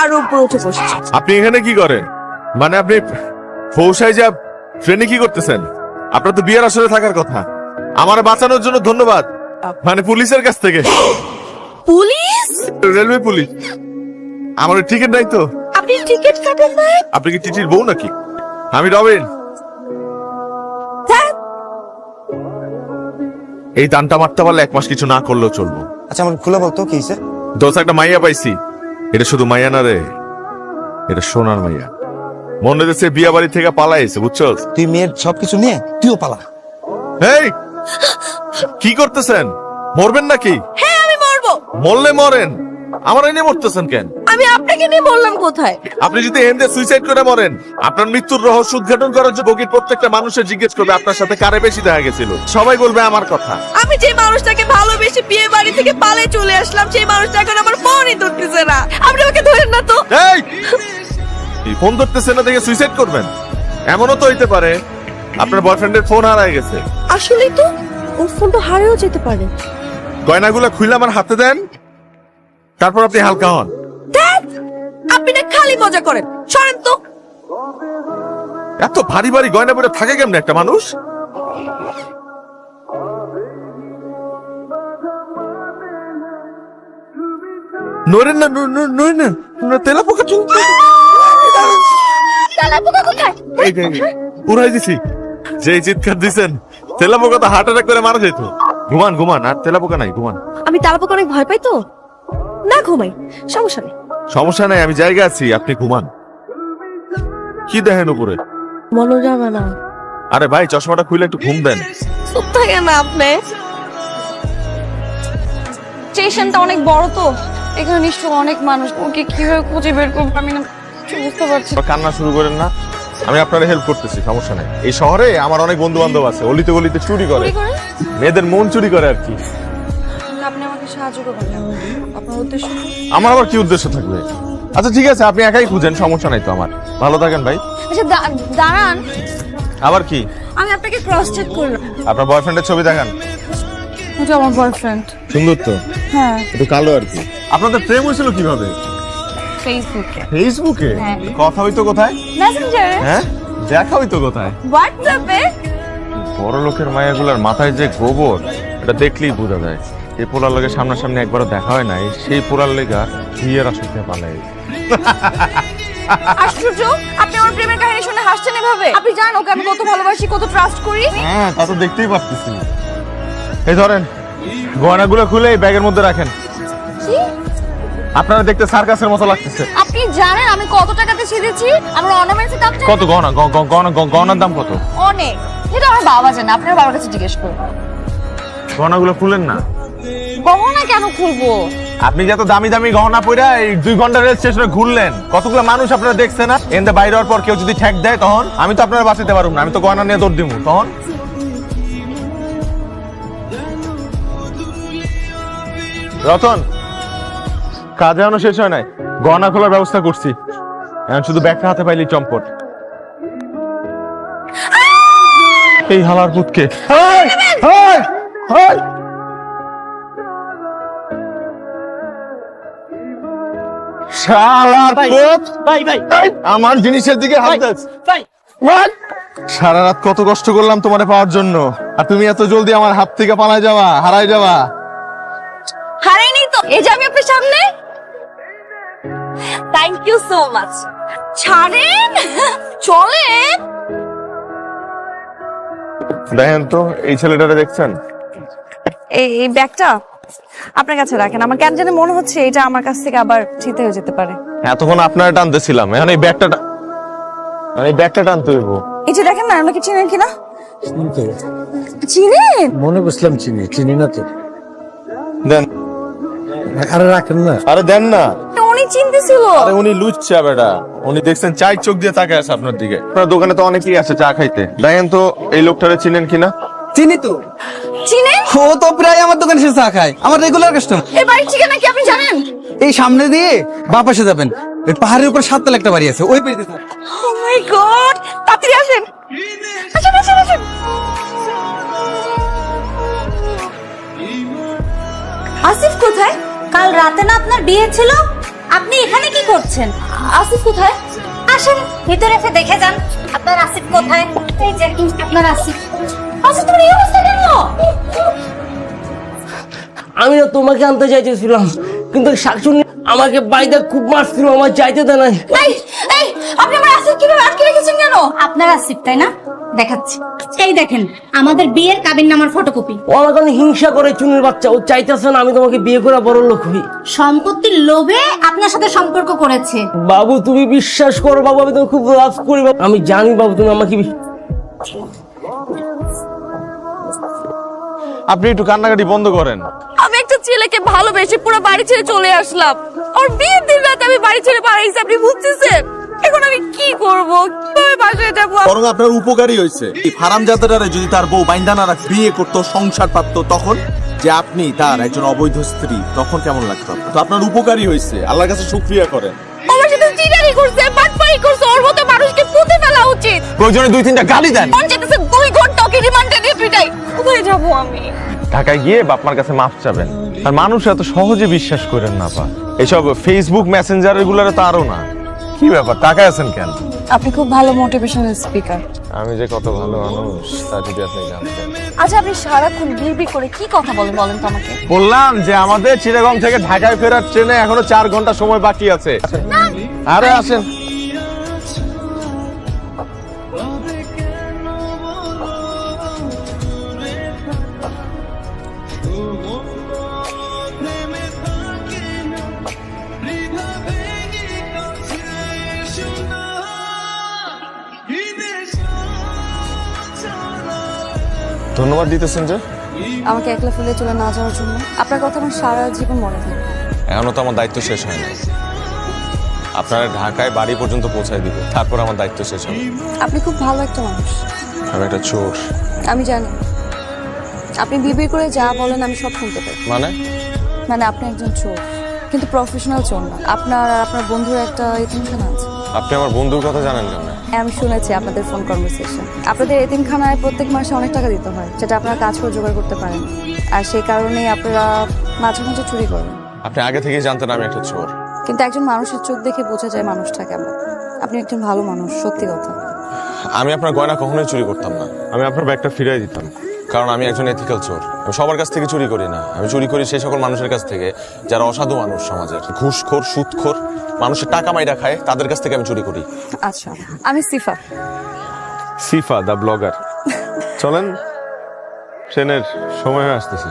তার উপর উঠে বসছে। আপনি এখানে কি করেন? মানে আপনি ফৌসাই যা ট্রেনে কি করতেছেন? আপনার তো বিয়ের আসরে থাকার কথা। আমার বাঁচানোর জন্য ধন্যবাদ। মানে পুলিশের কাছ থেকে। পুলিশ? Railway police. আমার টিকিট নাই তো। আপনি টিকিট কাটেন নাই? আপনি কি টিটির বউ নাকি? আমি রবিন। এই দানটা মারতে পারলে 1 মাস কিছু না করলেও চলবো। আচ্ছা আমার খুলে বলতো কি হয়েছে? দোষ একটা মাইয়া পাইছি। এটা শুধু মাইয়া না রে, এটা সোনার মাইয়া। মনে দেশে বিয়া বাড়ি থেকে পালাইছে, বুঝছো? তুই মেয়ের সবকিছু নিয়ে তুইও পালা। এই কি করতেছেন? মরবেন নাকি? হ্যাঁ আমি মরবো। মরলে মরেন, আমার এনে মরতেছেন কেন? আমি আপনাকে নিয়ে বললাম কোথায়? আপনি যদি এন্ডে সুইসাইড করে মরেন, আপনার মৃত্যুর রহস্য উদ্ঘাটন করার জন্য বগির প্রত্যেকটা মানুষের জিজ্ঞেস করবে আপনার সাথে কারে বেশি দেখা গেছিল। সবাই বলবে আমার কথা। আমি যে মানুষটাকে ভালোবেসে বিয়ে বাড়ি থেকে পালিয়ে চলে আসলাম, সেই মানুষটা এখন আমার ফোনই ধরতেছে না। আপনি আমাকে ধরেন না তো। এই ফোন ধরতেছে না দেখে সুইসাইড করবেন? এমনও তো হইতে পারে আপনার বয়ফ্রেন্ডের ফোন হারায় গেছে। আসলেই তো ওর ফোন তো হারিয়েও যেতে পারে। গয়নাগুলো খুলে আমার হাতে দেন, তারপর আপনি হালকা হন। আপনি না খালি মজা করেন, সরেন তো। এত ভারী ভারী গয়না পরে থাকে কেমনে একটা মানুষ? নড়েন না, নড়েন না, তেলা পোকা চলছে। তেলাপোকা কোথায়? এই উড়াই দিছি। যে চিৎকার দিছেন, তেলা পোকা তো হার্ট অ্যাটাক করে মারা যেত। ঘুমান ঘুমান, আর তেলা পোকা নাই, ঘুমান। আমি তেলাপোকা অনেক ভয় পাই তো, না ঘুমাই, সমস্যা নেই। সমস্যা নাই, আমি জায়গা আছি, আপনি ঘুমান। কি দেখেন উপরে? মনোরমা না। আরে ভাই চশমাটা খুলে একটু ঘুম দেন। চুপ থাকেন না আপনি। স্টেশনটা অনেক বড় তো, এখানে নিশ্চয় অনেক মানুষ। ওকে কিভাবে খুঁজে বের করবো আমি না কিছু বুঝতে পারছি না। কান্না শুরু করেন না, আমি আপনার হেল্প করতেছি, সমস্যা নাই। এই শহরে আমার অনেক বন্ধু বান্ধব আছে, অলিতে গলিতে চুরি করে, চুরি করে? মেয়েদের মন চুরি করে আর কি। আপনি আমাকে সাহায্য করবেন না? আপনার উদ্দেশ্য কি? আমার আবার কি উদ্দেশ্য থাকবে? আচ্ছা ঠিক আছে, আপনি একাই খুঁজেন, সমস্যা নাই তো আমার। ভালো থাকেন ভাই। আচ্ছা দাঁড়ান, আবার কি? আমি আপনাকে ক্রস চেক করলাম। আপনার বয়ফ্রেন্ডের ছবি দেখান। এটা আমার বয়ফ্রেন্ড। সুন্দর তো, হ্যাঁ, একটু কালো আর কি। আপনাদের প্রেম হয়েছিল কিভাবে? ফেসবুকে। ফেসবুকে? হ্যাঁ। কথা হইতো কোথায়? মেসেঞ্জারে। হ্যাঁ, দেখা হইতো কোথায়? হোয়াটসঅ্যাপে। বড় লোকের মায়াগুলার মাথায় যে গোবর, এটা দেখলেই বোঝা যায়। এই পোলার লগে সামনাসামনি একবারও দেখা হয় নাই, সেই পোলার লেগা বিয়ের আসতে পালাই। আশ্চর্য, আপনি আমার প্রেমের কাহিনী শুনে হাসছেন এভাবে? আপনি জানেন ওকে আমি কত ভালোবাসি, কত ট্রাস্ট করি। হ্যাঁ, তা তো দেখতেই পারতেছি। এই ধরেন, গয়নাগুলো খুলে এই ব্যাগের মধ্যে রাখেন। কি? আপনারা দেখতে সার্কাসের মতো লাগতেছে। আপনি জানেন আমি কত টাকাতে সেজেছি? আমার অর্নামেন্টসের দাম জানেন? কত গয়না? গয়নার দাম কত? অনেক। এটা আমার বাবা জানে, আপনার বাবার কাছে জিজ্ঞেস করুন। গহনাগুলো খুলেন না। গহনা কেন খুলবো? আপনি যত দামি দামি গহনা পরে এই 2 ঘন্টা রেল স্টেশনে ঘুরলেন, কতগুলো মানুষ আপনারা দেখছেন না? এনদে বাইরে হওয়ার পর কেউ যদি ঠেক দেয় তখন আমি তো আপনারা বাঁচাতে পারবো না, আমি তো গহনা নিয়ে দৌড় দিব তখন। রতন, কাজ এখনো শেষ হয় নাই, গহনা খোলার ব্যবস্থা করছি, এখন শুধু ব্যাগটা হাতে পাইলি চম্পট। এই হালার পুতকে শালার পুত, আমার জিনিসের দিকে হাত দিস। সারা রাত কত কষ্ট করলাম তোমারে পাওয়ার জন্য, আর তুমি এত জলদি আমার হাত থেকে পালায় যাওয়া, হারাই যাওয়া। হারাইনি তো, এই যে আমি আপনার সামনে। Thank you so much. ছাড়েন, চলেন। দেখেন তো এই ছেলেটারে দেখছেন? এই ব্যাগটা আপনার কাছে রাখেন। আমার কেন জানি মনে হচ্ছে এটা আমার কাছ থেকে আবার ছিতে হয়ে যেতে পারে। এতক্ষণ আপনারা টানতেছিলাম, এখন এই ব্যাগটা টানতে হইব। এই যে দেখেন না, আমাকে চিনেন কিনা? চিনেন? মনে করছিলাম চিনি না তো। দেন। আরে রাখেন না। আরে দেন না। উনি চিনতেছিল। আরে উনি লুচ্চা বেটা, উনি দেখছেন চাই চোখ দিয়ে তাকায় আছে আপনার দিকে। আপনার দোকানে তো অনেকেই আছে চা খাইতে, দেখেন তো এই লোকটারে চিনেন কিনা? চিনি তো। চিনেন? ও তো প্রায় আমার দোকানে এসে চা খায়, আমার রেগুলার কাস্টমার। এই বাড়ির ঠিকানা কি আপনি জানেন? এই সামনে দিয়ে বাঁ পাশে যাবেন, ওই পাহাড়ের উপর 7 তলা একটা বাড়ি আছে, ওই বাড়িতে থাকে। ও মাই গড, তাড়াতাড়ি আসেন। আসেন আসেন আসেন। আসিফ কোথায়? কাল রাতে না আপনার বিয়ে ছিল? আপনি এখানে কি করছেন? আসিফ কোথায়? আসেন ভিতরে এসে দেখে যান আপনার আসিফ কোথায়। এই যে আপনার আসিফ। আসিফ তুমি এই অবস্থা কেন? আমি না তোমাকে আনতে চাইতেছিলাম, কিন্তু শাকচুন্নি আমাকে বাইদা খুব মারছিল, আমার চাইতে দেয় নাই। এই এই আপনি আমার আসিফ কিভাবে আটকে রেখেছেন কেন? আপনার আসিফ তাই না? দেখাচ্ছি। এই দেখেন আমাদের বিয়ের কাবিননামার ফটোকপি। ও আমার কারণে হিংসা করে চুনির বাচ্চা, ও চাইতেছে না আমি তোমাকে বিয়ে করে বড় লোক হই। সম্পত্তির লোভে আপনার সাথে সম্পর্ক করেছে। বাবু তুমি বিশ্বাস করো বাবু, আমি তোমাকে খুব লাভ করি বাবু। আমি জানি বাবু তুমি আমাকে আপনি একটু কান্নাকাটি বন্ধ করেন। আমি একটা ছেলেকে ভালোবেসে পুরো বাড়ি ছেড়ে চলে আসলাম। ওর বিয়ের দিন রাতে আমি বাড়ি ছেড়ে পালাইছি, আপনি বুঝতেছেন? এখন আমি কি করব, কিভাবে বাসায় যাবো? বরং আপনার উপকারী হয়েছে। এই হারামজাদাটারে যদি তার বউ বাইন্দা না রাখে, বিয়ে করতো, সংসার পাততো, তখন যে আপনি তার একজন অবৈধ স্ত্রী, তখন কেমন লাগতো? তো আপনার উপকারী হয়েছে, আল্লাহর কাছে শুকরিয়া করেন। আমার সাথে চিটারি করছে, বাটপারি করছে, ওর মতো মানুষকে পুঁতে ফেলা উচিত। প্রয়োজনে 2-3টা গালি দেন। মন চাইতেছে 2 ঘন্টা ওকে রিমান্ডে দিয়ে পিটাই। কোথায় যাবো আমি? ঢাকায় গিয়ে বাপমার কাছে মাফ চাবেন। আর মানুষ এত সহজে বিশ্বাস করেন না পা। এসব ফেসবুক মেসেঞ্জার এগুলোর তো আরো না। কি ব্যাপার, টাকায় আছেন কেন? আপনি খুব ভালো মোটিভেশনাল স্পিকার। আমি যে কত ভালো মানুষ তা যদি আপনি জানতেন। আচ্ছা আপনি সারাক্ষণ বিড়বিড় করে কি কথা বলেন বলেন তো আমাকে? বললাম যে আমাদের চিটাগং থেকে ঢাকায় ফেরার ট্রেনে এখনো 4 ঘন্টা সময় বাকি আছে। আরে আসেন। ধন্যবাদ দিতেছেন যে। আমাকে একলা ফেলে চলে না যাওয়ার জন্য। আপনার কথা আমার সারা জীবন মনে থাকে। এখনো তো আমার দায়িত্ব শেষ হয় না। আপনারা ঢাকায় বাড়ি পর্যন্ত পৌঁছায় দিব, তারপর আমার দায়িত্ব শেষ হবে। আপনি খুব ভালো একটা মানুষ। আমি একটা চোর। আমি জানি আপনি বিড়বিড় করে যা বলেন আমি সব শুনতে পাই। মানে আপনি একজন চোর, কিন্তু প্রফেশনাল চোর না। আপনার আর আপনার বন্ধুর একটা এতিমখানা আছে। আপনি আমার বন্ধুর কথা জানেন কেন? আমি শুনেছি আপনাদের ফোন কনভারসেশন। আপনাদের এতিমখানায় প্রত্যেক মাসে অনেক টাকা দিতে হয়, যেটা আপনারা কাজ করে জোগাড় করতে পারেন। আর সেই কারণেই আপনারা মাঝে মাঝে চুরি করেন। আপনি আগে থেকেই জানতেন আমি একটা চোর। কিন্তু একজন মানুষের চোখ দেখে বোঝা যায় মানুষটা কেমন। আপনি একজন ভালো মানুষ, সত্যি কথা। আমি আপনার গয়না কখনোই চুরি করতাম না। আমি আপনার ব্যাগটা ফিরিয়ে দিতাম, কারণ আমি একজন এথিক্যাল চোর। আমি সবার কাছ থেকে চুরি করি না, আমি চুরি করি সেই সকল মানুষের কাছ থেকে যারা অসাধু মানুষ, সমাজের ঘুষখোর, সুদখোর, মানুষের টাকা মাইরা খায়, তাদের কাছ থেকে আমি চুরি করি। আচ্ছা, আমি সিফা। সিফা দা ব্লগার। চলেন, ট্রেনের সময় হয়ে আসতেছে।